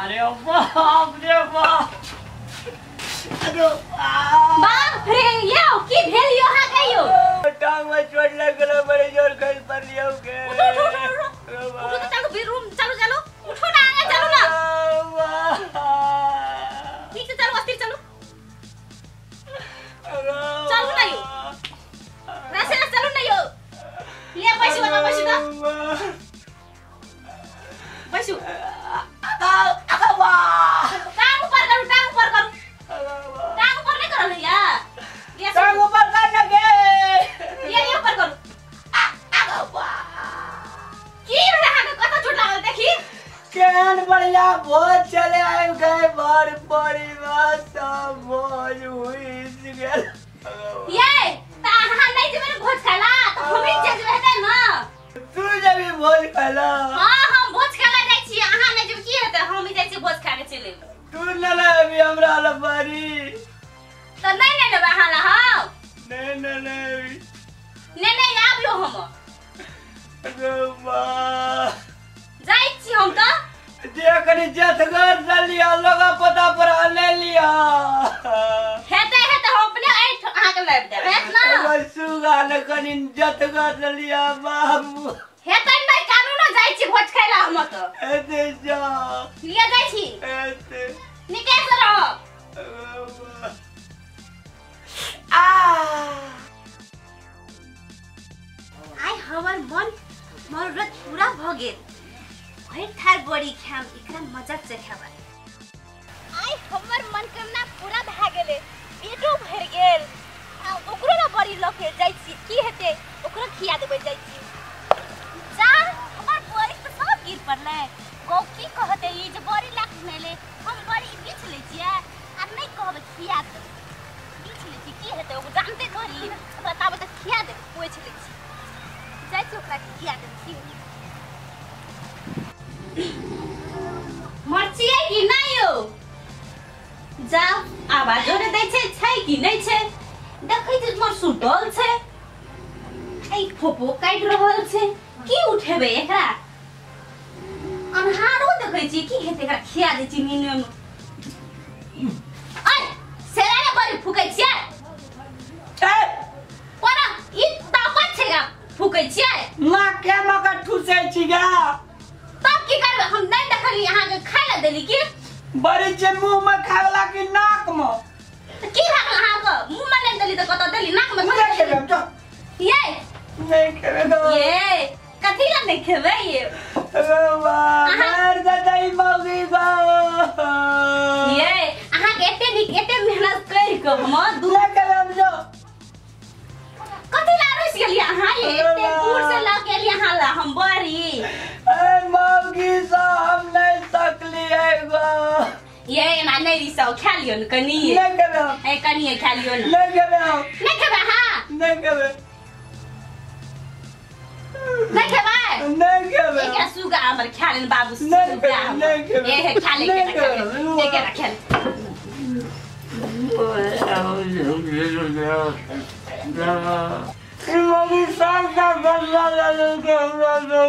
अरे बाप रे बाप अरे बाप रे ये की भेल यो हा गयो टांग में चोट लग गला बड़े जोर खल पर लियो के उठो तो चलो रूम चलो उठो ना आगे चलो ना ठीक से चलो अस्थिर चलो चलो ना यो रासे चलो ना यो ले पैसे वाला पैसे दो पैसे टांग ऊपर करो नहीं करो भैया ये टांग ऊपर करने के ये ऊपर करो की रहा है कत चोट लागल देखी केहन बढ़िया बहुत चले आए गए बार बड़ी बात सब मौज हुई गेल ये ता हां नहीं जे मेरे भोज खाला तो हम ही चल रहते ना तू जब भी भोज खाला हां हम भोज खाला जाई छी अहां नहीं जब की हेते हम ही जाई छी भोज खाके चले तू न ले अभी हमरा लबारी तो नहीं लेबे अहां ला हम नहीं आबियो हम रोबा जाई छी हम तो जे कनी जथगर चलिया लोग पता पर ले लिया हेते हम अपने ऐठ अहां के लाइब दे हेत ना सुगा न कनी जथगर चलिया बाबू हेते नहीं कानून जाई छी भोज खाइला हम तो एते जा लिया जाई छी एते निकाल से रहो आई हमर मन मरत पूरा भ गेल भरि थार बड़ी खाम एकरा मजाक से खाबा आई हमर मन करना पूरा भ गेले पेटो भर गेल आ ओकरो ना बड़ी लके जाई छी की हेते ओकरो खिया देबै जाई छी जा हमर बड़ी तो सब गिर पड़ले गौ की कहते ई जे बड़ी लाख मेले हम बड़ी बीच ले छियै आ नहीं कहबे खिया दे बीच ले छी की हेते ओ जानते करी बताबे त खिया दे पूछ ले छी जाई छी ओकरा खिया दे छी मरचिए कि नहीं हो जा आवाज रे दै छै कि नहीं छै देखै छै मोर सुतल छै आई फोपो काट रहल छै की उठेबे एकरा अन्हारो देखै छी की हेते एकरा खिया दे छी नीने में आई सेरा बड़ी फुकै छियै ए कोना ई ताकत छै गा फुकै छियै मा के मका ठुसै छी गा तब की करबे हम नहीं देखली अहाँ के खाय ला देली की बड़ी जे मुंह में खावला की नाक में तो की भाग अहाँ के मुंह में नहीं देली तो कत देली नाक में नहीं खेबे तो ये नहीं खेबे तो ये कथी ला नहीं खेबे ये वाह मर दई मौगी गो ये अहाँ के एते मेहनत कर के हम दूर ले के हम जो कथी ला रुस गेली अहाँ ये एते दूर से ला के लिए अहाँ ला हम बड़ी ए मौगी सा हम नहीं सकली है गो ये ना नहीं रिसो खा लियो न कनी नहीं खेबे ए कनी खा लियो न नहीं खेबे नहीं खेबे हां नहीं खेबे नहीं खेबे नहीं खेबे एकरा सुगा हमर खा लेन बाबू नहीं खेबे नहीं खेबे ए खा ले के रखे मौगी साग का बदला ले के हमरा दो